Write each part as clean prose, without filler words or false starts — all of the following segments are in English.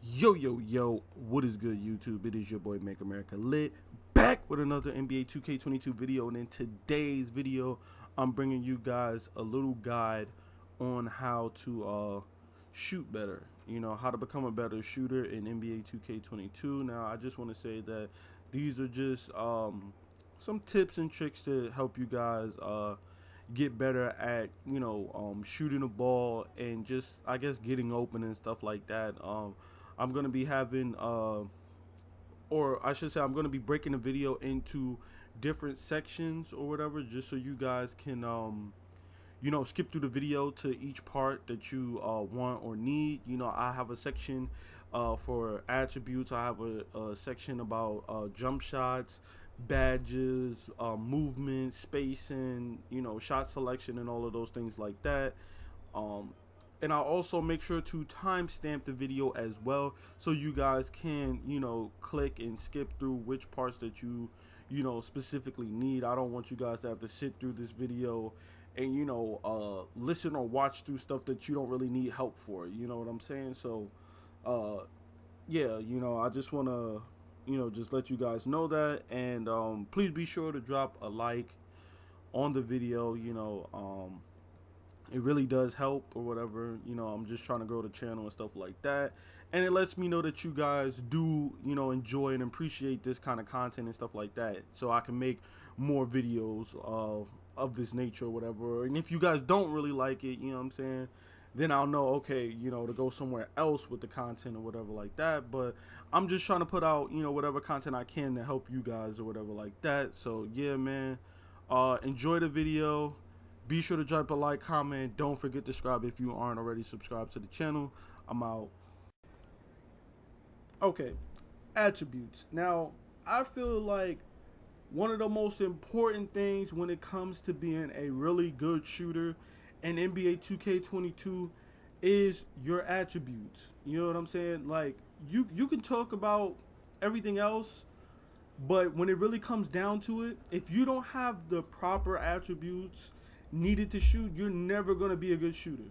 Yo, what is good, YouTube? It is your boy Make America Lit, back with another NBA 2K22 video. And in today's video, I'm bringing you guys a little guide on how to shoot better. You know, how to become a better shooter in NBA 2K22. Now, I just want to say that these are just some tips and tricks to help you guys get better at, shooting the ball and just, I guess, getting open and stuff like that. I'm gonna be having, or I should say, I'm gonna be breaking the video into different sections or whatever, just so you guys can, skip through the video to each part that you want or need. You know, I have a section for attributes. I have a section about jump shots, badges, movement, spacing, shot selection, and all of those things like that. And I'll also make sure to timestamp the video as well, so you guys can, click and skip through which parts that you specifically need. I don't want you guys to have to sit through this video and, listen or watch through stuff that you don't really need help for. You know what I'm saying? So, yeah, I just want to, just let you guys know that. And please be sure to drop a like on the video. It really does help or whatever. I'm just trying to grow the channel and stuff like that, and it lets me know that you guys do enjoy and appreciate this kind of content and stuff like that, so I can make more videos of this nature or whatever. And if you guys don't really like it, you know what I'm saying, then I'll know, okay, to go somewhere else with the content or whatever like that. But I'm just trying to put out whatever content I can to help you guys or whatever like that. So yeah, man, enjoy the video. Be sure to drop a like, comment. Don't forget to subscribe if you aren't already subscribed to the channel. I'm out. Okay, attributes. Now, I feel like one of the most important things when it comes to being a really good shooter in NBA 2K22 is your attributes. You know what I'm saying? Like, you can talk about everything else, but when it really comes down to it, if you don't have the proper attributes needed to shoot, you're never going to be a good shooter.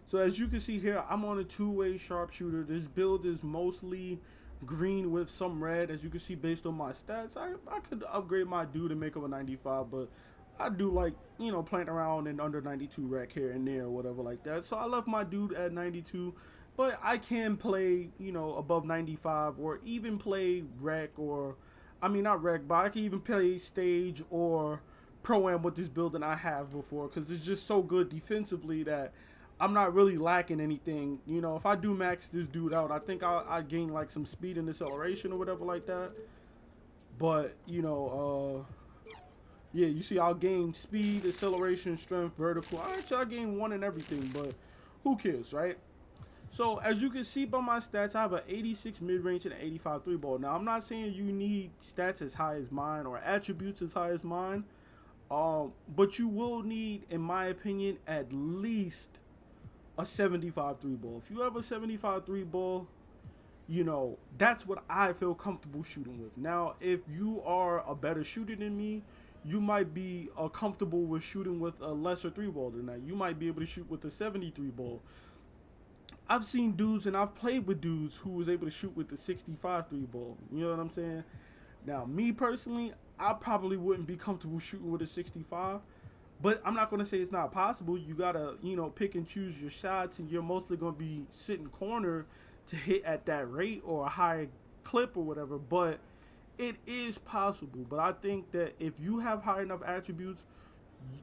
So as you can see here, I'm on a two-way sharpshooter. This build is mostly green with some red. As you can see, based on my stats, I could upgrade my dude and make him a 95, but I do like, playing around in under 92 rec here and there or whatever like that. So I left my dude at 92, but I can play, above 95, or even play rec, or, I mean, not rec, but I can even play stage or pro-am with this build than I have before, because it's just so good defensively that I'm not really lacking anything. If I do max this dude out, I think I gain like some speed and acceleration or whatever like that. But yeah, you see, I'll gain speed, acceleration, strength, vertical. Actually, I gain one in everything, but who cares, right? So as you can see by my stats, I have an 86 mid-range and an 85 3-ball. Now, I'm not saying you need stats as high as mine or attributes as high as mine. But you will need, in my opinion, at least a 75 3-ball. If you have a 75 3-ball, that's what I feel comfortable shooting with. Now, if you are a better shooter than me, you might be comfortable with shooting with a lesser 3-ball than that. You might be able to shoot with a 73 ball. I've seen dudes, and I've played with dudes who was able to shoot with the 65 3-ball. You know what I'm saying? Now, me personally, I probably wouldn't be comfortable shooting with a 65, but I'm not going to say it's not possible. You got to, pick and choose your shots, and you're mostly going to be sitting corner to hit at that rate or a high clip or whatever, but it is possible. But I think that if you have high enough attributes,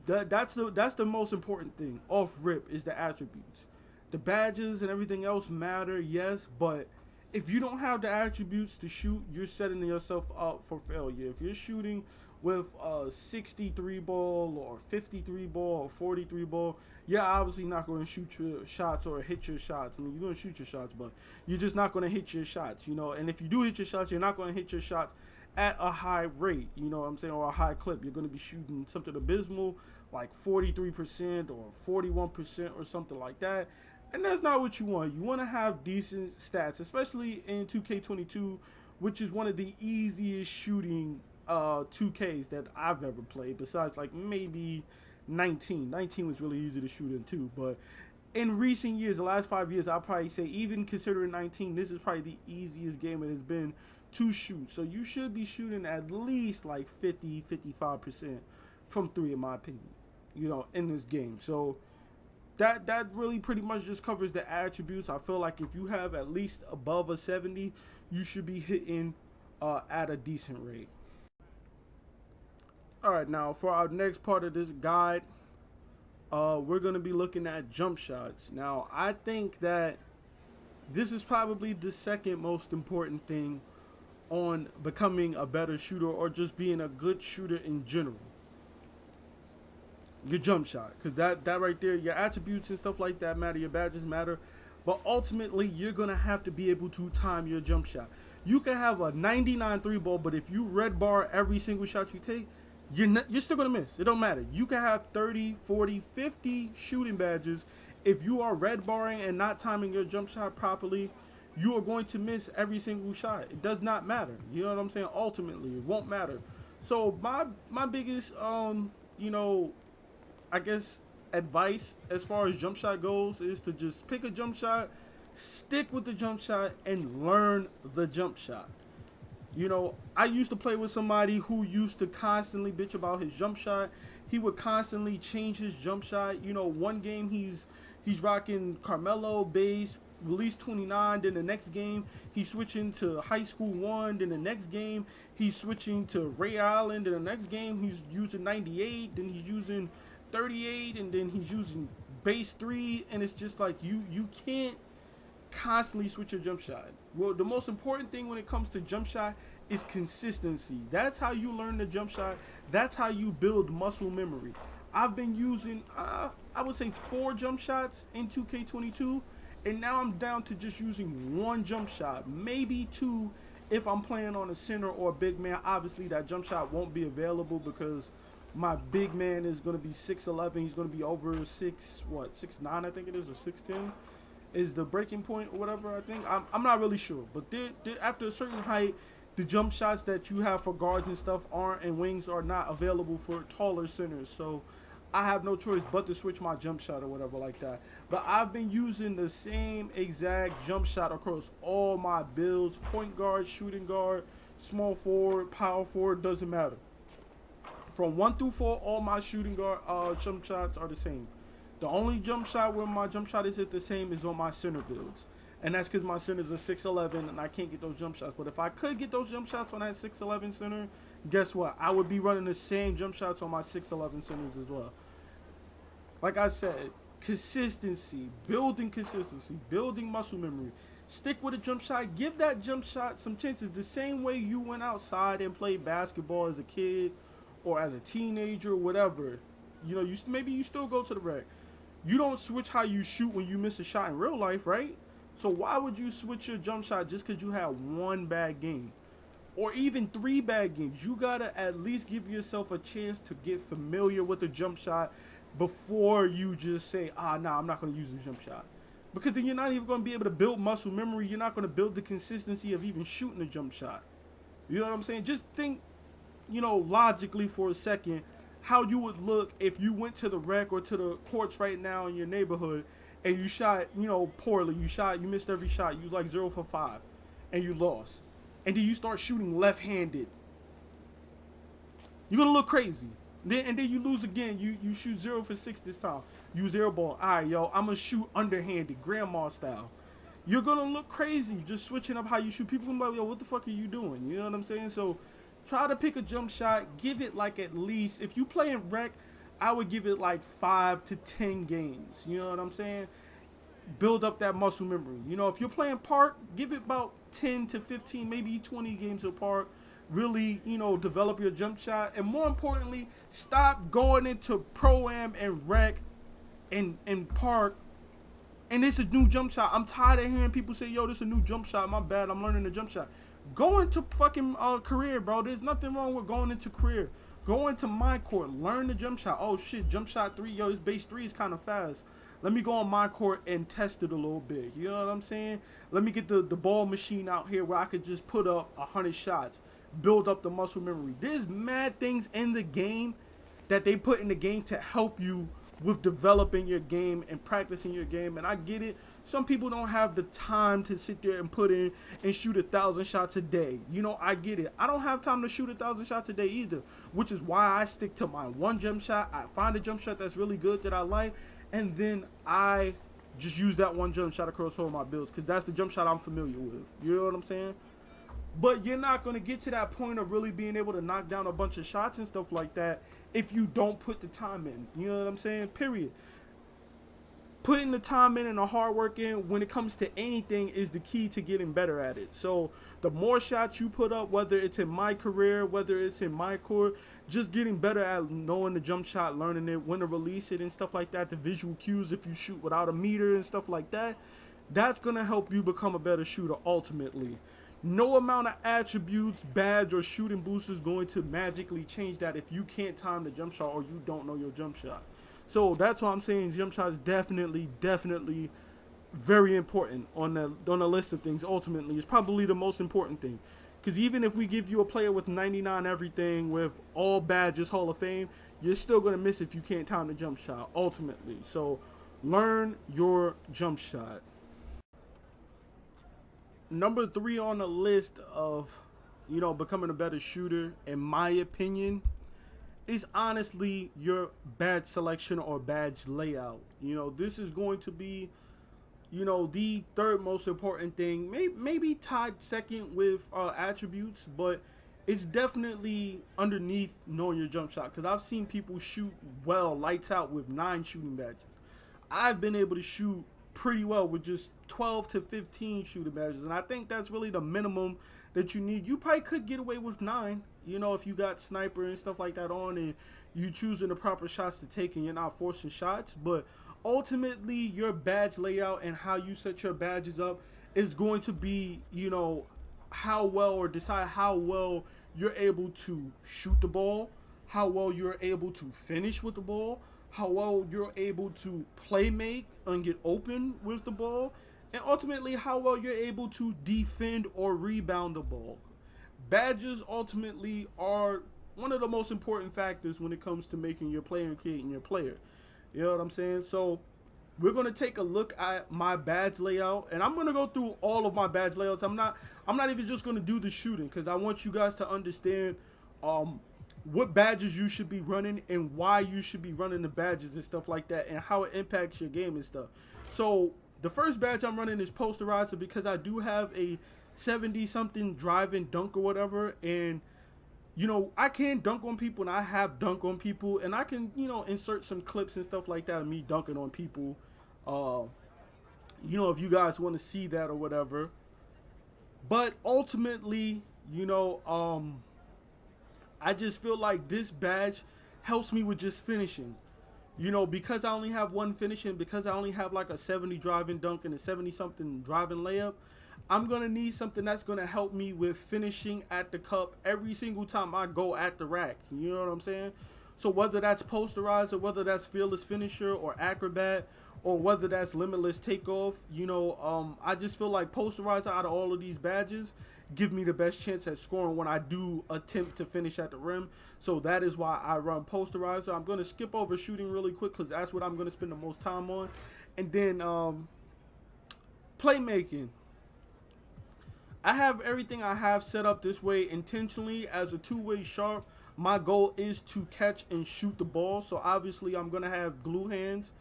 that's the most important thing off rip, is the attributes. The badges and everything else matter, yes, but if you don't have the attributes to shoot, you're setting yourself up for failure. If you're shooting with a 63 ball or 53 ball or 43 ball, you're obviously not going to shoot your shots or hit your shots. I mean, you're going to shoot your shots, but you're just not going to hit your shots, And if you do hit your shots, you're not going to hit your shots at a high rate, you know what I'm saying, or a high clip. You're going to be shooting something abysmal, like 43% or 41% or something like that. And that's not what you want. You want to have decent stats, especially in 2K22, which is one of the easiest shooting 2Ks that I've ever played, besides like maybe 19. 19 was really easy to shoot in too, but in recent years, the last 5 years, I'll probably say, even considering 19, this is probably the easiest game it has been to shoot. So you should be shooting at least like 50, 55% from three, in my opinion, in this game. So that really pretty much just covers the attributes. I feel like if you have at least above a 70, you should be hitting at a decent rate. All right, now for our next part of this guide, we're going to be looking at jump shots. Now, I think that this is probably the second most important thing on becoming a better shooter or just being a good shooter in general. Your jump shot. Because that right there, your attributes and stuff like that matter, your badges matter. But ultimately, you're going to have to be able to time your jump shot. You can have a 99 three ball, but if you red bar every single shot you take, you're still going to miss. It don't matter. You can have 30, 40, 50 shooting badges. If you are red barring and not timing your jump shot properly, you are going to miss every single shot. It does not matter. You know what I'm saying? Ultimately, it won't matter. So my biggest, I guess, advice as far as jump shot goes is to just pick a jump shot, stick with the jump shot, and learn the jump shot. I used to play with somebody who used to constantly bitch about his jump shot. He would constantly change his jump shot. One game he's rocking Carmelo base, release 29. Then the next game he's switching to high school 1. Then the next game he's switching to Ray Allen. Then the next game he's using 98. Then he's using 38. And then he's using base 3. And it's just like you can't constantly switch your jump shot. Well, the most important thing when it comes to jump shot is consistency. That's how you learn the jump shot. That's how you build muscle memory. I've been using, I would say 4 jump shots in 2K22, and now I'm down to just using 1 jump shot, maybe 2 if I'm playing on a center or a big man. Obviously, that jump shot won't be available because my big man is going to be 6'11". He's going to be over 6'9", I think it is, or 6'10". Is the breaking point or whatever, I think. I'm not really sure. But after a certain height, the jump shots that you have for guards and stuff aren't, and wings are not available for taller centers. So I have no choice but to switch my jump shot or whatever like that. But I've been using the same exact jump shot across all my builds. Point guard, shooting guard, small forward, power forward, doesn't matter. From 1 through 4, all my shooting guard jump shots are the same. The only jump shot where my jump shot isn't the same is on my center builds. And that's because my center's a 6'11", and I can't get those jump shots. But if I could get those jump shots on that 6'11" center, guess what? I would be running the same jump shots on my 6'11" centers as well. Like I said, consistency, building muscle memory. Stick with a jump shot. Give that jump shot some chances. The same way you went outside and played basketball as a kid or as a teenager or whatever. Maybe you still go to the rec. You don't switch how you shoot when you miss a shot in real life, right? So why would you switch your jump shot just because you had 1 bad game? Or even 3 bad games? You got to at least give yourself a chance to get familiar with the jump shot before you just say, I'm not going to use the jump shot. Because then you're not even going to be able to build muscle memory. You're not going to build the consistency of even shooting a jump shot. You know what I'm saying? Just think, logically for a second, how you would look if you went to the rec or to the courts right now in your neighborhood and you shot, poorly. You missed every shot. You was like 0 for 5 and you lost. And then you start shooting left-handed. You're going to look crazy. And then you lose again. You shoot 0 for 6 this time. Use air ball. All right, yo, I'm going to shoot underhanded, grandma style. You're going to look crazy just switching up how you shoot. People going to be like, yo, what the fuck are you doing? You know what I'm saying? So try to pick a jump shot. Give it like at least, if you play in rec, I would give it like 5 to 10 games. You know what I'm saying? Build up that muscle memory. If you're playing park, give it about 10 to 15, maybe 20 games of park. Really, develop your jump shot. And more importantly, stop going into pro-am and rec and park. And it's a new jump shot. I'm tired of hearing people say, yo, this is a new jump shot. My bad, I'm learning the jump shot. Go into fucking career, bro. There's nothing wrong with going into career. Go into my court. Learn the jump shot. Oh, shit, jump shot 3. Yo, this base 3 is kind of fast. Let me go on my court and test it a little bit. You know what I'm saying? Let me get the ball machine out here where I could just put up 100 shots. Build up the muscle memory. There's mad things in the game that they put in the game to help you with developing your game and practicing your game. And I get it. Some people don't have the time to sit there and put in and shoot 1,000 shots a day. You know, I get it. I don't have time to shoot 1,000 shots a day either, which is why I stick to my one jump shot. I find a jump shot that's really good that I like, and then I just use that one jump shot across all my builds because that's the jump shot I'm familiar with. You know what I'm saying? But you're not going to get to that point of really being able to knock down a bunch of shots and stuff like that if you don't put the time in. You know what I'm saying? Period. Putting the time in and the hard work in when it comes to anything is the key to getting better at it. So the more shots you put up, whether it's in my career, whether it's in my court, just getting better at knowing the jump shot, learning it, when to release it and stuff like that, the visual cues if you shoot without a meter and stuff like that, that's going to help you become a better shooter ultimately. No amount of attributes, badge, or shooting boost is going to magically change that if you can't time the jump shot or you don't know your jump shot. So that's why I'm saying jump shot is definitely very important on the list of things. Ultimately, it's probably the most important thing. Because even if we give you a player with 99 everything, with all badges, Hall of Fame, you're still going to miss if you can't time the jump shot, ultimately. So learn your jump shot. Number 3 on the list of, becoming a better shooter, in my opinion, is honestly your badge selection or badge layout. This is going to be, the third most important thing. Maybe tied second with attributes, but it's definitely underneath knowing your jump shot. Because I've seen people shoot well, lights out, with 9 shooting badges. I've been able to shoot pretty well with just 12 to 15 shooting badges, and I think that's really the minimum that you need. You probably could get away with 9, if you got sniper and stuff like that on and you choosing the proper shots to take and you're not forcing shots. But ultimately, your badge layout and how you set your badges up is going to be, how well, or decide how well you're able to shoot the ball, how well you're able to finish with the ball, how well you're able to play make and get open with the ball, and ultimately how well you're able to defend or rebound the ball. Badges ultimately are one of the most important factors when it comes to making your player and creating your player. You know what I'm saying? So we're going to take a look at my badge layout, and I'm going to go through all of my badge layouts. I'm not even just going to do the shooting, because I want you guys to understand what badges you should be running and why you should be running the badges and stuff like that, and how it impacts your game and stuff. So the first badge I'm running is posterizer, because I do have a 70-something driving dunk or whatever, and I can dunk on people, and I have dunk on people, and I can insert some clips and stuff like that of me dunking on people, if you guys want to see that or whatever. But ultimately, I just feel like this badge helps me with just finishing. Because I only have one finishing, because I only have like a 70 driving dunk and a 70-something driving layup, I'm going to need something that's going to help me with finishing at the cup every single time I go at the rack. You know what I'm saying? So whether that's posterizer, whether that's fearless finisher or acrobat, or whether that's limitless takeoff, I just feel like posterizer out of all of these badges give me the best chance at scoring when I do attempt to finish at the rim. So that is why I run posterizer. I'm going to skip over shooting really quick, because that's what I'm going to spend the most time on. And then playmaking. I have everything I have set up this way intentionally as a two-way sharp. My goal is to catch and shoot the ball. So obviously I'm going to have glue hands.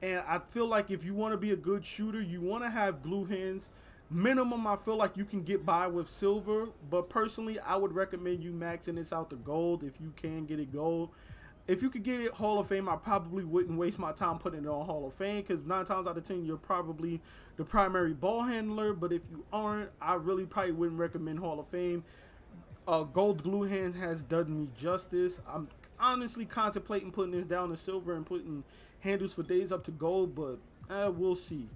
And I feel like if you want to be a good shooter, you want to have glue hands. Minimum, I feel like you can get by with silver, but personally, I would recommend you maxing this out to gold if you can get it gold. If you could get it Hall of Fame, I probably wouldn't waste my time putting it on Hall of Fame, because 9 times out of 10, you're probably the primary ball handler, but if you aren't, I really probably wouldn't recommend Hall of Fame. Gold glue hand has done me justice. I'm honestly contemplating putting this down to silver and putting handles for days up to gold, but we'll see.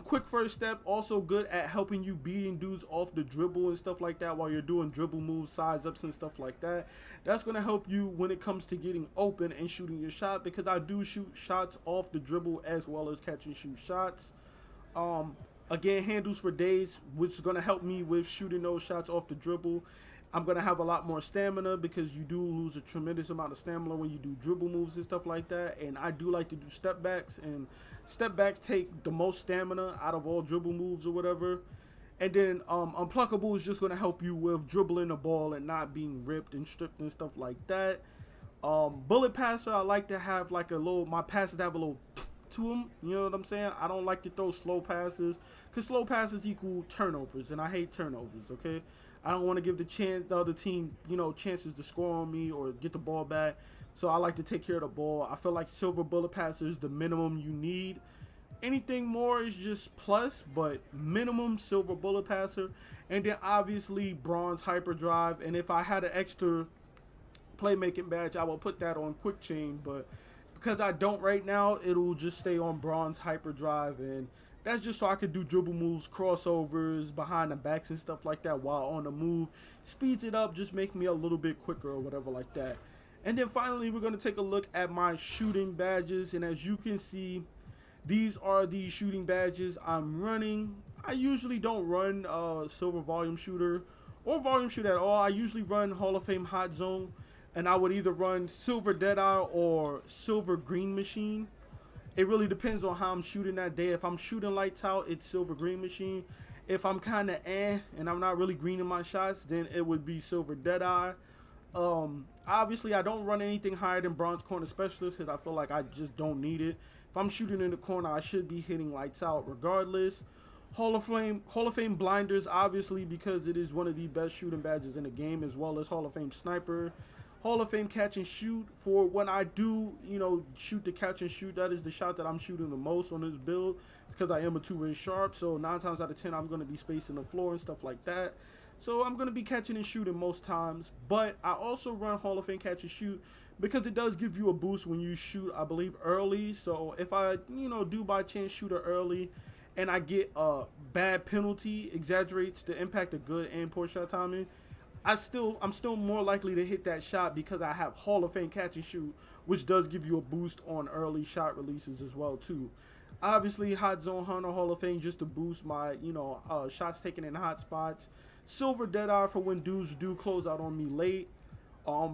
Quick first step, also good at helping you beating dudes off the dribble and stuff like that while you're doing dribble moves, size ups and stuff like that. That's going to help you when it comes to getting open and shooting your shot, because I do shoot shots off the dribble as well as catch and shoot shots. Again, handles for days, which is going to help me with shooting those shots off the dribble. I'm going to have a lot more stamina because you do lose a tremendous amount of stamina when you do dribble moves and stuff like that. And I do like to do step backs, and step backs take the most stamina out of all dribble moves or whatever. And then Unpluckable is just going to help you with dribbling the ball and not being ripped and stripped and stuff like that. Bullet Passer, I like to have like a little, my passes have a little to them, you know what I'm saying? I don't like to throw slow passes because slow passes equal turnovers, and I hate turnovers, okay? I don't want to give the other team, chances to score on me or get the ball back. So I like to take care of the ball. I feel like silver bullet passer is the minimum you need. Anything more is just plus, but minimum silver bullet passer. And then obviously bronze hyperdrive. And if I had an extra playmaking badge, I will put that on quick chain, but because I don't right now, it'll just stay on bronze hyperdrive, and that's just so I could do dribble moves, crossovers, behind the backs and stuff like that while on the move. Speeds it up, just make me a little bit quicker or whatever like that. And then finally, we're going to take a look at my shooting badges, and as you can see, these are the shooting badges I'm running. I usually don't run silver volume shooter or volume shooter at all. I usually run Hall of Fame hot zone. And I would either run silver Deadeye or silver green machine. It really depends on how I'm shooting that day. If I'm shooting lights out, it's silver green machine. If I'm kind of and I'm not really greening my shots, then it would be silver Deadeye. Obviously, I don't run anything higher than bronze corner specialist because I feel like I just don't need it. If I'm shooting in the corner, I should be hitting lights out regardless. Hall of Fame blinders, obviously, because it is one of the best shooting badges in the game, as well as Hall of Fame sniper. Hall of Fame catch and shoot. For when I do, shoot the catch and shoot, that is the shot that I'm shooting the most on this build because I am a two-way sharp. So 9 times out of 10, I'm going to be spacing the floor and stuff like that. So I'm going to be catching and shooting most times. But I also run Hall of Fame catch and shoot because it does give you a boost when you shoot, I believe, early. So if I, do by chance shoot it early and I get a bad penalty, exaggerates the impact of good and poor shot timing, I'm still more likely to hit that shot because I have Hall of Fame catch and shoot, which does give you a boost on early shot releases as well too. Obviously, Hot Zone Hunter Hall of Fame just to boost my shots taken in hot spots. Silver Deadeye for when dudes do close out on me late.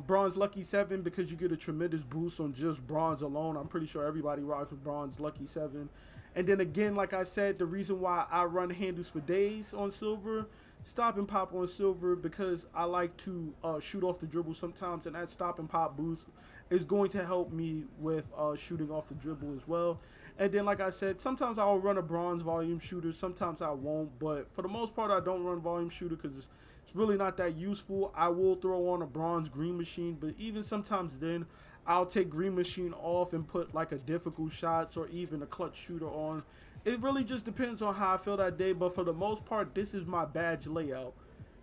Bronze Lucky 7 because you get a tremendous boost on just bronze alone. I'm pretty sure everybody rocks bronze Lucky 7. And then again, like I said, the reason why I run handles for days on silver, stop and pop on silver, because I like to shoot off the dribble sometimes, and that stop and pop boost is going to help me with shooting off the dribble as well. And then, like I said, sometimes I'll run a bronze volume shooter, sometimes I won't, but for the most part, I don't run volume shooter because it's really not that useful. I will throw on a bronze green machine, but even sometimes then, I'll take green machine off and put like a difficult shots or even a clutch shooter on. It really just depends on how I feel that day, but for the most part, this is my badge layout.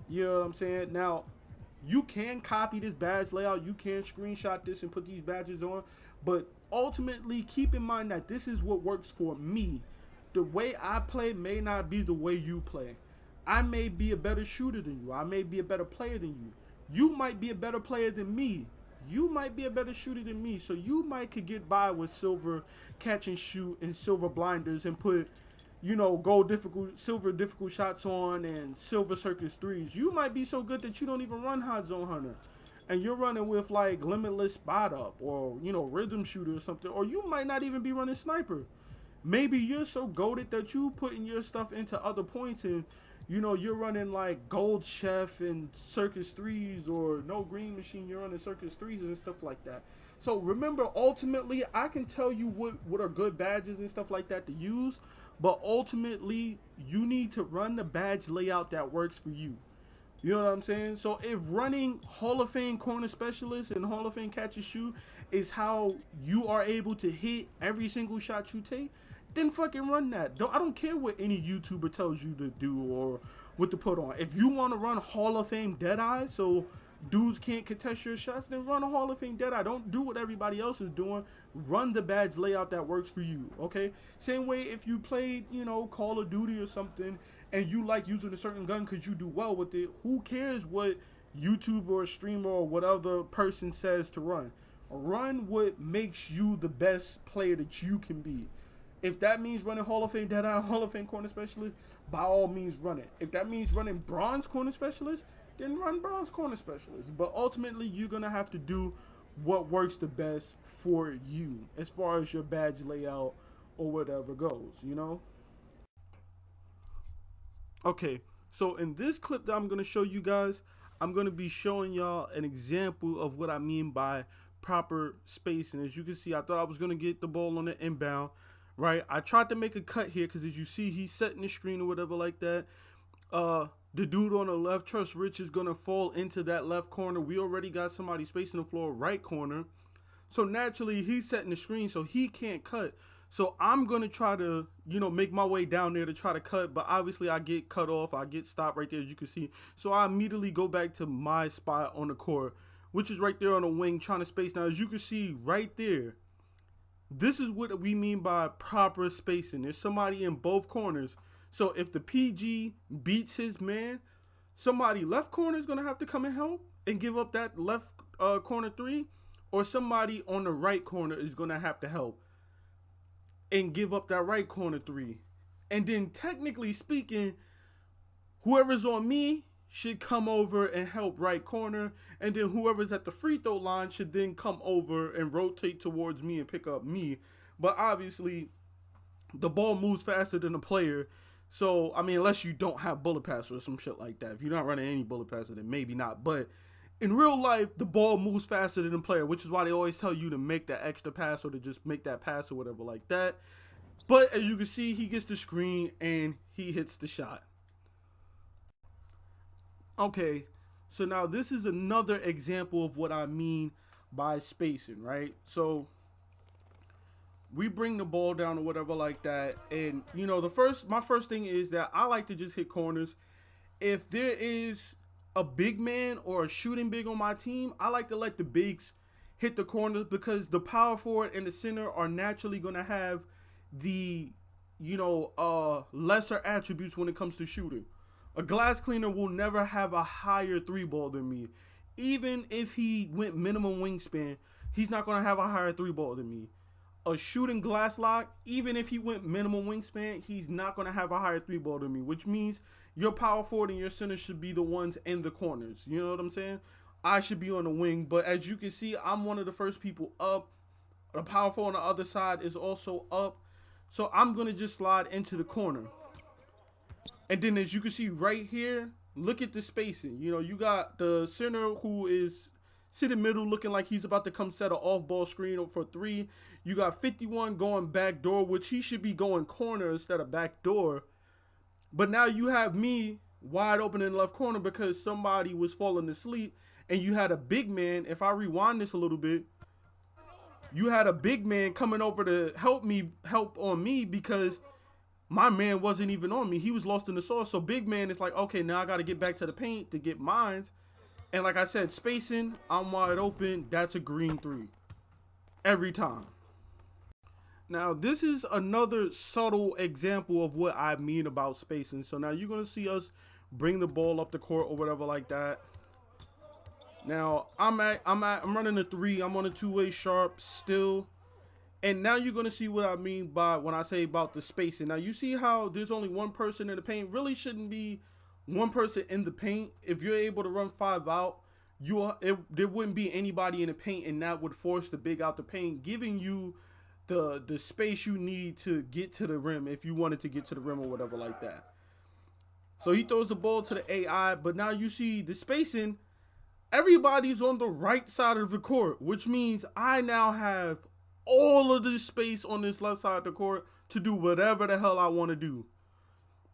You know what I'm saying? Now, you can copy this badge layout. You can screenshot this and put these badges on, but ultimately, keep in mind that this is what works for me. The way I play may not be the way you play. I may be a better shooter than you. I may be a better player than you. You might be a better player than me. You might be a better shooter than me, so you might could get by with silver catch and shoot and silver blinders and put, silver difficult shots on and silver circus threes. You might be so good that you don't even run Hot Zone Hunter, and you're running with like limitless spot up or rhythm shooter or something, or you might not even be running sniper. Maybe you're so goated that you putting your stuff into other points and you're running like Gold Chef and Circus 3s or no green machine, you're running Circus 3s and stuff like that. So remember, ultimately, I can tell you what are good badges and stuff like that to use, but ultimately, you need to run the badge layout that works for you. You know what I'm saying? So if running Hall of Fame corner specialist and Hall of Fame catch and shoot is how you are able to hit every single shot you take, then fucking run that. I don't care what any YouTuber tells you to do or what to put on. If you want to run Hall of Fame Deadeye so dudes can't contest your shots, then run a Hall of Fame Deadeye. Don't do what everybody else is doing. Run the badge layout that works for you, okay? Same way if you played, Call of Duty or something and you like using a certain gun because you do well with it, who cares what YouTuber or streamer or whatever person says to run? Run what makes you the best player that you can be. If that means running Hall of Fame Deadeye, Hall of Fame corner specialist, by all means run it. If that means running bronze corner specialist, then run bronze corner specialist. But ultimately, you're gonna have to do what works the best for you as far as your badge layout or whatever goes. Okay, so in this clip that I'm gonna show you guys, I'm gonna be showing y'all an example of what I mean by proper spacing. As you can see, I thought I was gonna get the ball on the inbound, right? I tried to make a cut here because as you see, he's setting the screen or whatever like that. The dude on the left, Trust Rich, is gonna fall into that left corner. We already got somebody spacing the floor right corner. So naturally, he's setting the screen, so he can't cut. So I'm going to try to, make my way down there to try to cut. But obviously, I get cut off. I get stopped right there, as you can see. So I immediately go back to my spot on the court, which is right there on the wing, trying to space. Now, as you can see right there, this is what we mean by proper spacing. There's somebody in both corners. So if the PG beats his man, somebody left corner is going to have to come and help and give up that left corner three. Or somebody on the right corner is going to have to help and give up that right corner three. And then technically speaking, whoever's on me should come over and help right corner. And then whoever's at the free throw line should then come over and rotate towards me and pick up me. But obviously, the ball moves faster than the player. So, I mean, unless you don't have bullet pass or some shit like that. If you're not running any bullet passer, then maybe not. But in real life, the ball moves faster than the player, which is why they always tell you to make that extra pass or to just make that pass or whatever like that. But as you can see, he gets the screen and he hits the shot. Okay, so now this is another example of what I mean by spacing, right? So we bring the ball down or whatever like that. And, my first thing is that I like to just hit corners. If there is a big man or a shooting big on my team, I like to let the bigs hit the corners because the power forward and the center are naturally going to have the, lesser attributes when it comes to shooting. A glass cleaner will never have a higher three ball than me. Even if he went minimum wingspan, he's not going to have a higher three ball than me. A shooting glass lock, even if he went minimum wingspan, he's not going to have a higher three ball than me, which means your power forward and your center should be the ones in the corners. You know what I'm saying? I should be on the wing, but as you can see, I'm one of the first people up. The power forward on the other side is also up. So I'm going to just slide into the corner. And then as you can see right here, look at the spacing. You got the center who is sitting middle looking like he's about to come set an off-ball screen for three. You got 51 going back door, which he should be going corner instead of back door. But now you have me wide open in the left corner because somebody was falling asleep. And you had a big man, if I rewind this a little bit, you had a big man coming over to help on me because my man wasn't even on me. He was lost in the sauce. So big man is like, okay, now I got to get back to the paint to get mines. And like I said, spacing, I'm wide open. That's a green three. Every time. Now, this is another subtle example of what I mean about spacing. So now you're going to see us bring the ball up the court or whatever like that. Now, I'm running a three. I'm on a two-way sharp still. And now you're going to see what I mean by when I say about the spacing. Now, you see how there's only one person in the paint. Really shouldn't be one person in the paint. If you're able to run five out, there wouldn't be anybody in the paint, and that would force the big out the paint, giving you the space you need to get to the rim if you wanted to get to the rim or whatever like that. So he throws the ball to the AI, but now you see the spacing. Everybody's on the right side of the court, which means I now have all of the space on this left side of the court to do whatever the hell I want to do.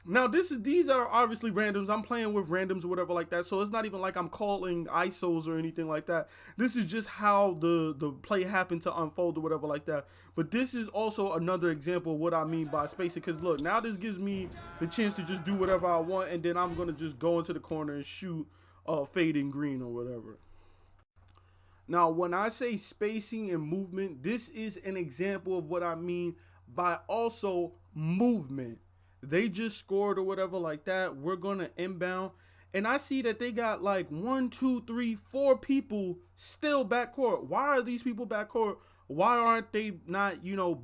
Now, these are obviously randoms. I'm playing with randoms or whatever like that. So it's not even like I'm calling ISOs or anything like that. This is just how the play happened to unfold or whatever like that. But this is also another example of what I mean by spacing. Because look, now this gives me the chance to just do whatever I want. And then I'm going to just go into the corner and shoot fading green or whatever. Now, when I say spacing and movement, this is an example of what I mean by also movement. They just scored or whatever like that. We're going to inbound. And I see that they got like 1, 2, 3, 4 people still backcourt. Why are these people backcourt? Why aren't they not,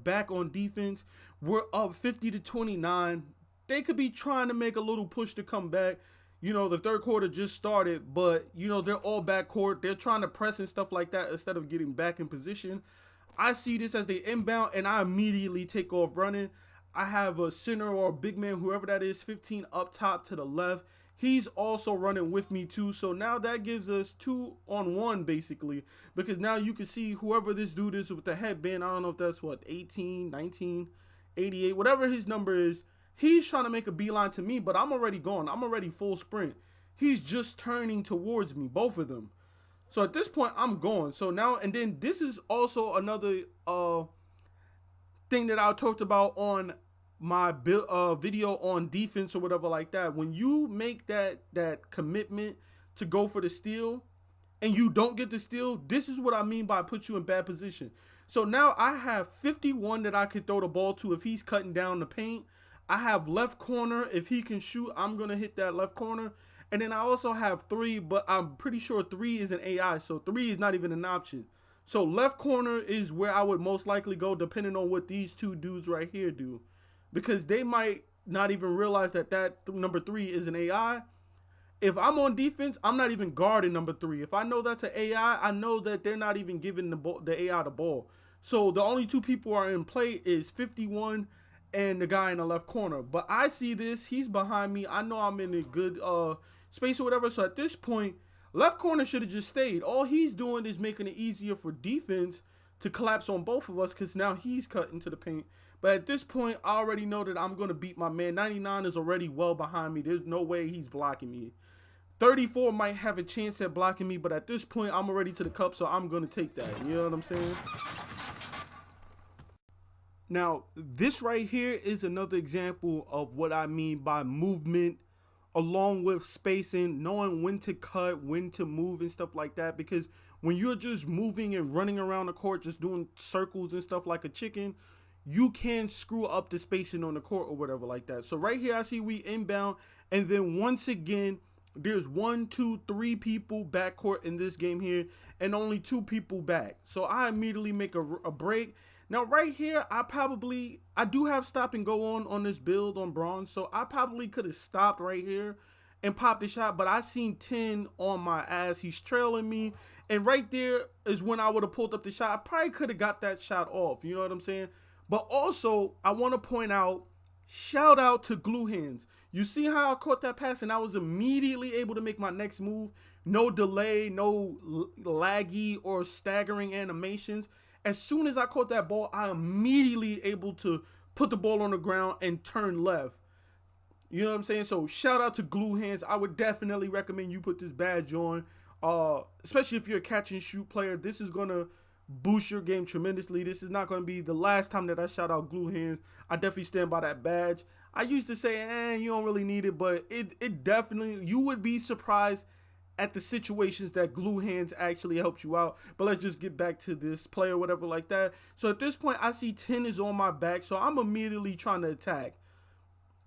back on defense? We're up 50-29. They could be trying to make a little push to come back. You know, the third quarter just started, but you know, they're all backcourt. They're trying to press and stuff like that instead of getting back in position. I see this as they inbound, and I immediately take off running. I have a center or a big man, whoever that is, 15 up top to the left. He's also running with me too. So now that gives us 2-on-1 basically, because now you can see whoever this dude is with the headband. I don't know if that's what, 18, 19, 88, whatever his number is. He's trying to make a beeline to me, but I'm already gone. I'm already full sprint. He's just turning towards me, both of them. So at this point, I'm going. So now, and then this is also another thing that I talked about on my video on defense or whatever like that. When you make that commitment to go for the steal and you don't get the steal, this is what I mean by put you in bad position. So now I have 51 that I could throw the ball to if he's cutting down the paint. I have left corner. If he can shoot, I'm going to hit that left corner. And then I also have 3, but I'm pretty sure 3 is an AI, so 3 is not even an option. So left corner is where I would most likely go, depending on what these two dudes right here do. Because they might not even realize that number 3 is an AI. If I'm on defense, I'm not even guarding number 3. If I know that's an AI, I know that they're not even giving the AI the ball. So the only 2 people are in play is 51 and the guy in the left corner. But I see this. He's behind me. I know I'm in a good space or whatever. So at this point, left corner should have just stayed. All he's doing is making it easier for defense to collapse on both of us because now he's cut into the paint. But at this point, I already know that I'm going to beat my man. 99 is already well behind me. There's no way he's blocking me. 34 might have a chance at blocking me, but at this point, I'm already to the cup, so I'm going to take that. You know what I'm saying? Now, this right here is another example of what I mean by movement, along with spacing, knowing when to cut, when to move and stuff like that. Because when you're just moving and running around the court, just doing circles and stuff like a chicken, you can screw up the spacing on the court or whatever like that. So right here, I see we inbound. And then once again, there's 1, 2, 3 people backcourt in this game here and only 2 people back. So I immediately make a break. Now right here, I do have stop and go on this build on bronze. So I probably could have stopped right here and popped the shot, but I seen 10 on my ass. He's trailing me. And right there is when I would have pulled up the shot. I probably could have got that shot off. You know what I'm saying? But also, I want to point out, shout out to Glue Hands. You see how I caught that pass and I was immediately able to make my next move. No delay, no laggy or staggering animations. As soon as I caught that ball, I immediately able to put the ball on the ground and turn left. You know what I'm saying? So shout out to Glue Hands. I would definitely recommend you put this badge on, especially if you're a catch and shoot player. This is going to boost your game tremendously. This is not going to be the last time that I shout out Glue Hands. I definitely stand by that badge. I used to say, you don't really need it, but it definitely, you would be surprised at the situations that Glue Hands actually helped you out. But let's just get back to this play or whatever like that. So at this point, I see 10 is on my back, so I'm immediately trying to attack.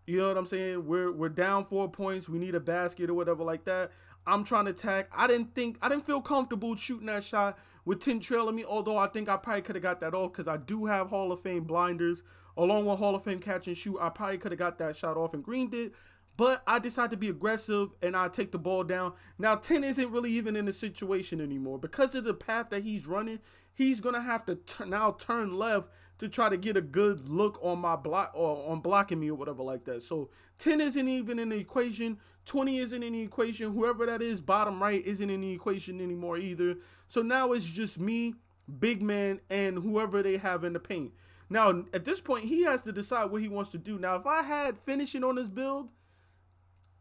You know what I'm saying? We're down 4 points. We need a basket or whatever like that. I'm trying to attack. I didn't feel comfortable shooting that shot with 10 trailing me, although I think I probably could have got that off because I do have Hall of Fame blinders. Along with Hall of Fame catch and shoot, I probably could have got that shot off and greened it. But I decided to be aggressive and I take the ball down. Now 10 isn't really even in the situation anymore. Because of the path that he's running, he's going to have to now turn left to try to get a good look on my block or on blocking me or whatever like that. So 10 isn't even in the equation. 20 isn't in the equation. Whoever that is, bottom right, isn't in the equation anymore either. So now it's just me, big man, and whoever they have in the paint. Now, at this point, he has to decide what he wants to do. Now, if I had finishing on this build,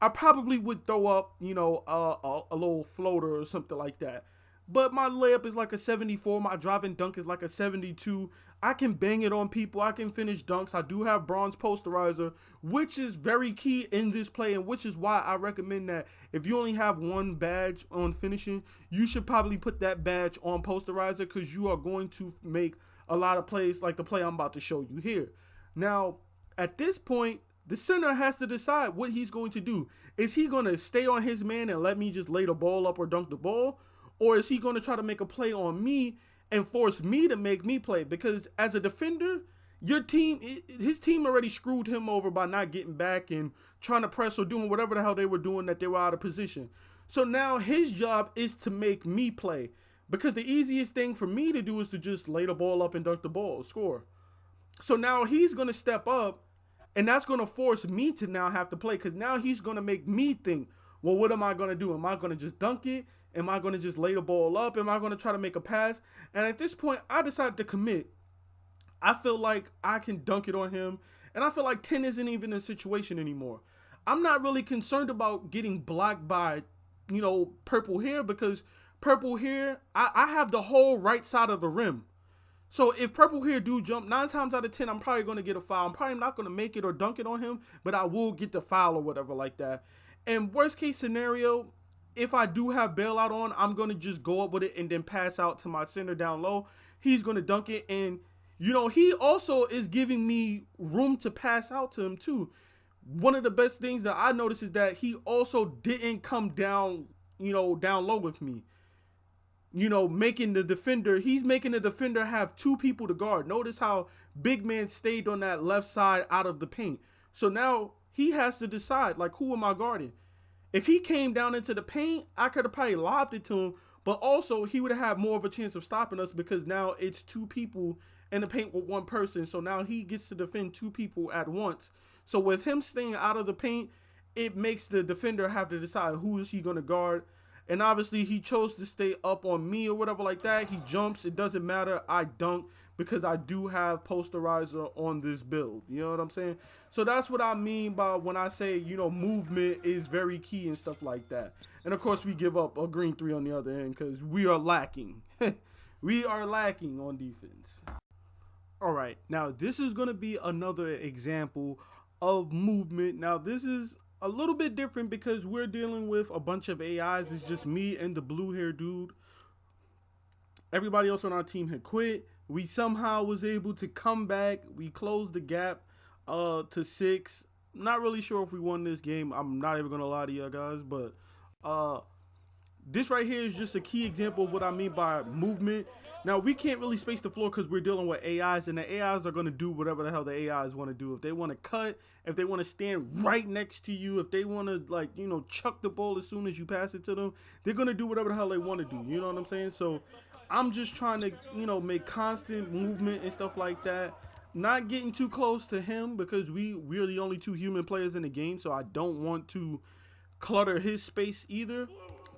I probably would throw up, you know, a little floater or something like that. But my layup is like a 74. My driving dunk is like a 72. I can bang it on people. I can finish dunks. I do have bronze posterizer, which is very key in this play, and which is why I recommend that if you only have one badge on finishing, you should probably put that badge on posterizer because you are going to make a lot of plays like the play I'm about to show you here. Now, at this point, the center has to decide what he's going to do. Is he going to stay on his man and let me just lay the ball up or dunk the ball? Or is he going to try to make a play on me and force me to make me play? Because as a defender, his team already screwed him over by not getting back and trying to press or doing whatever the hell they were doing that they were out of position. So now his job is to make me play, because the easiest thing for me to do is to just lay the ball up and dunk the ball, score. So now he's going to step up, and that's going to force me to now have to play, because now he's going to make me think, well, what am I going to do? Am I going to just dunk it? Am I going to just lay the ball up? Am I going to try to make a pass? And at this point, I decided to commit. I feel like I can dunk it on him, and I feel like 10 isn't even a situation anymore. I'm not really concerned about getting blocked by, purple hair, because purple hair, I have the whole right side of the rim. So if purple hair do jump, 9 times out of 10, I'm probably going to get a foul. I'm probably not going to make it or dunk it on him, but I will get the foul or whatever like that. And worst case scenario, if I do have bailout on, I'm going to just go up with it and then pass out to my center down low. He's going to dunk it. And, he also is giving me room to pass out to him too. One of the best things that I noticed is that he also didn't come down, down low with me. Making the defender have 2 people to guard. Notice how big man stayed on that left side out of the paint. So now he has to decide, like, who am I guarding? If he came down into the paint, I could have probably lobbed it to him, but also he would have had more of a chance of stopping us, because now it's 2 people in the paint with 1 person. So now he gets to defend 2 people at once. So with him staying out of the paint, it makes the defender have to decide who is he going to guard. And obviously he chose to stay up on me or whatever like that. He jumps. It doesn't matter. I dunk, because I do have posterizer on this build. You know what I'm saying? So that's what I mean by when I say, movement is very key and stuff like that. And of course we give up a green 3 on the other end, because we are lacking. We are lacking on defense. All right. Now this is going to be another example of movement. Now this is a little bit different because we're dealing with a bunch of AIs. It's just me and the blue hair dude. Everybody else on our team had quit. We somehow was able to come back. We closed the gap to 6. Not really sure if we won this game. I'm not even gonna lie to you guys, but this right here is just a key example of what I mean by movement. Now, we can't really space the floor because we're dealing with AIs, and the AIs are going to do whatever the hell the AIs want to do. If they want to cut, if they want to stand right next to you, if they want to, chuck the ball as soon as you pass it to them, they're going to do whatever the hell they want to do. You know what I'm saying? So I'm just trying to, make constant movement and stuff like that. Not getting too close to him, because we're the only 2 human players in the game, so I don't want to clutter his space either.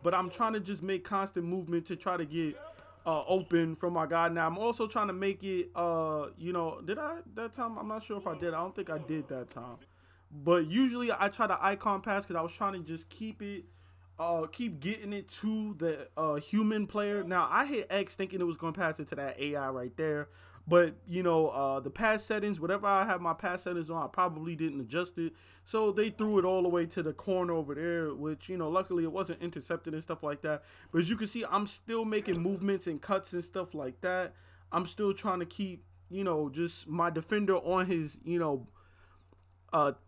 But I'm trying to just make constant movement to try to get open from my guy. Now I'm also trying to make it did I that time? I'm not sure if I did. I don't think I did that time, but usually I try to icon pass, because I was trying to just keep getting it to the human player. Now I hit X thinking it was going to pass it to that AI right there, but the pass settings, whatever I have my pass settings on, I probably didn't adjust it, so they threw it all the way to the corner over there, which luckily it wasn't intercepted and stuff like that. But as you can see, I'm still making movements and cuts and stuff like that. I'm still trying to keep just my defender on his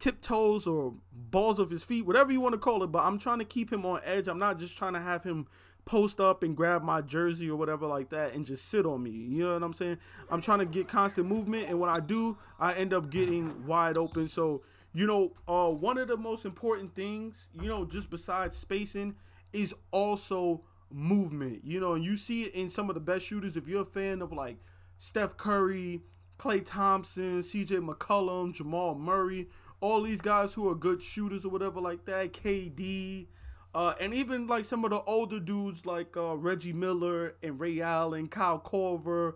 tiptoes or balls of his feet, whatever you want to call it, but I'm trying to keep him on edge. I'm not just trying to have him post up and grab my jersey or whatever like that and just sit on me. You know what I'm saying? I'm trying to get constant movement, and when I do, I end up getting wide open. So one of the most important things, just besides spacing, is also movement. And you see it in some of the best shooters. If you're a fan of like Steph Curry, Klay Thompson, CJ McCollum, Jamal Murray, all these guys who are good shooters or whatever like that, KD, and even like some of the older dudes like Reggie Miller and Ray Allen, Kyle Korver,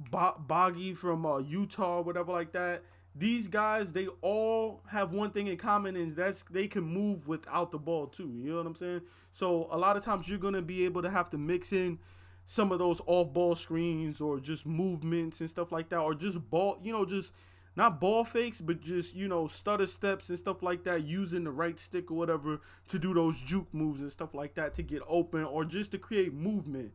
Boggy from Utah, whatever like that. These guys, they all have one thing in common, and that's they can move without the ball too. You know what I'm saying? So a lot of times you're going to be able to have to mix in some of those off-ball screens or just movements and stuff like that, or just ball, just not ball fakes, but just, stutter steps and stuff like that, using the right stick or whatever to do those juke moves and stuff like that to get open, or just to create movement.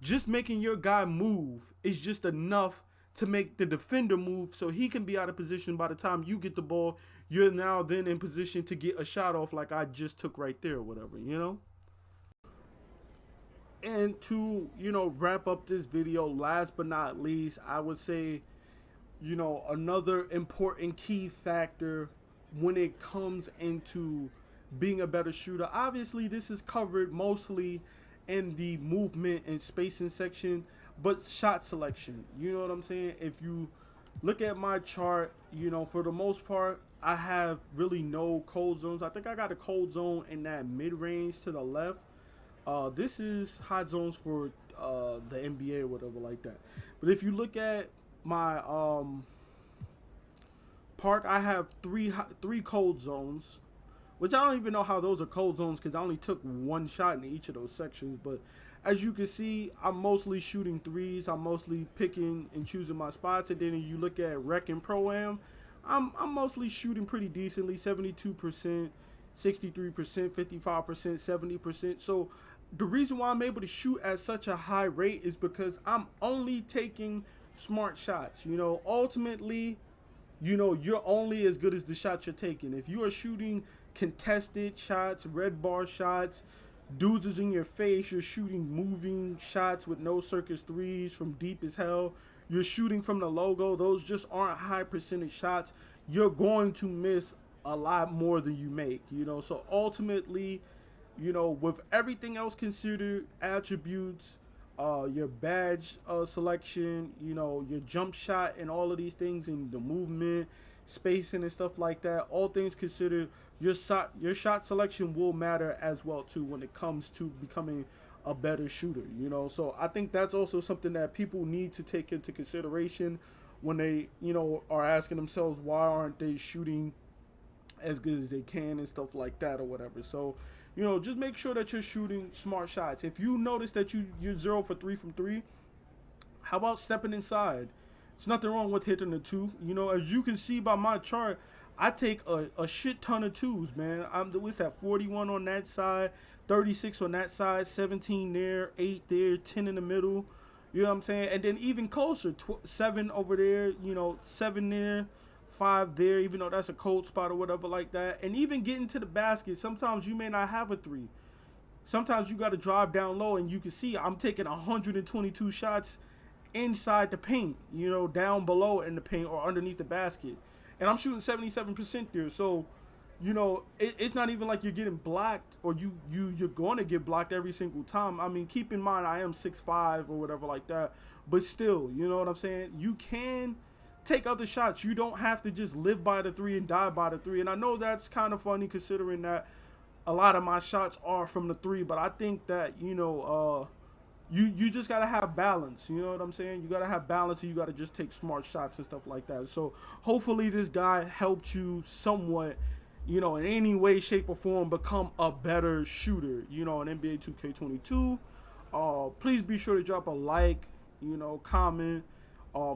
Just making your guy move is just enough to make the defender move, so he can be out of position. By the time you get the ball, you're now then in position to get a shot off like I just took right there or whatever, And to, wrap up this video, last but not least, I would say, another important key factor when it comes into being a better shooter. Obviously, this is covered mostly in the movement and spacing section, but shot selection. You know what I'm saying? If you look at my chart, for the most part, I have really no cold zones. I think I got a cold zone in that mid range to the left. This is hot zones for the NBA or whatever like that. But if you look at my park, I have three cold zones, which I don't even know how those are cold zones because I only took one shot in each of those sections. But as you can see, I'm mostly shooting threes. I'm mostly picking and choosing my spots. And then if you look at Rec and Pro-Am, I'm mostly shooting pretty decently, 72%, 63%, 55%, 70%. So the reason why I'm able to shoot at such a high rate is because I'm only taking smart shots. Ultimately, you're only as good as the shots you're taking. If you are shooting contested shots, red bar shots, dudes is in your face, you're shooting moving shots with no circus threes from deep as hell, you're shooting from the logo, those just aren't high percentage shots, you're going to miss a lot more than you make. So ultimately, with everything else considered, attributes, your badge selection, your jump shot and all of these things, and the movement, spacing and stuff like that, all things considered, your shot selection will matter as well too when it comes to becoming a better shooter. So I think that's also something that people need to take into consideration when they are asking themselves why aren't they shooting as good as they can and stuff like that or whatever. So just make sure that you're shooting smart shots. If you notice that you're 0 for 3 from 3, how about stepping inside? There's nothing wrong with hitting the 2. As you can see by my chart, I take a shit ton of 2s, man. What's that, 41 on that side, 36 on that side, 17 there, 8 there, 10 in the middle. You know what I'm saying? And then even closer, 7 over there, 7 there, 5 there, even though that's a cold spot or whatever like that. And even getting to the basket, sometimes you may not have a 3. Sometimes you got to drive down low, and you can see I'm taking 122 shots inside the paint, down below in the paint or underneath the basket. And I'm shooting 77% there. So, it's not even like you're getting blocked or you're going to get blocked every single time. I mean, keep in mind, I am 6'5" or whatever like that. But still, you know what I'm saying? You can take other shots. You don't have to just live by the 3 and die by the 3. And I know that's kind of funny considering that a lot of my shots are from the 3. But I think that, you just got to have balance. You know what I'm saying? You got to have balance, and you got to just take smart shots and stuff like that. So hopefully this guy helped you somewhat, in any way, shape, or form become a better shooter, in NBA 2K22. Please be sure to drop a like, comment,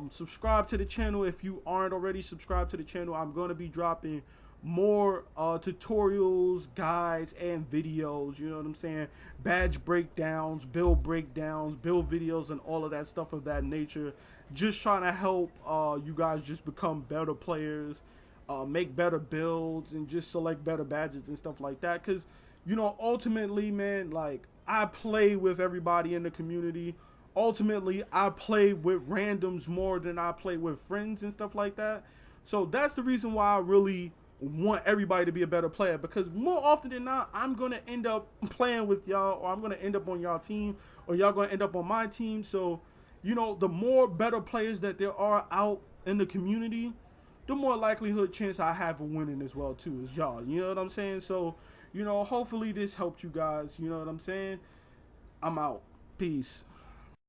subscribe to the channel if you aren't already subscribed to the channel. I'm going to be dropping more tutorials, guides, and videos, you know what I'm saying? Badge breakdowns, build videos, and all of that stuff of that nature. Just trying to help you guys just become better players, make better builds, and just select better badges and stuff like that. Because, ultimately, man, like, I play with everybody in the community. Ultimately, I play with randoms more than I play with friends and stuff like that. So that's the reason why I really want everybody to be a better player, because more often than not, I'm going to end up playing with y'all, or I'm going to end up on y'all team, or y'all going to end up on my team. So, the more better players that there are out in the community, the more likelihood chance I have of winning as well too, is y'all. You know what I'm saying? So, hopefully this helped you guys. You know what I'm saying? I'm out. Peace.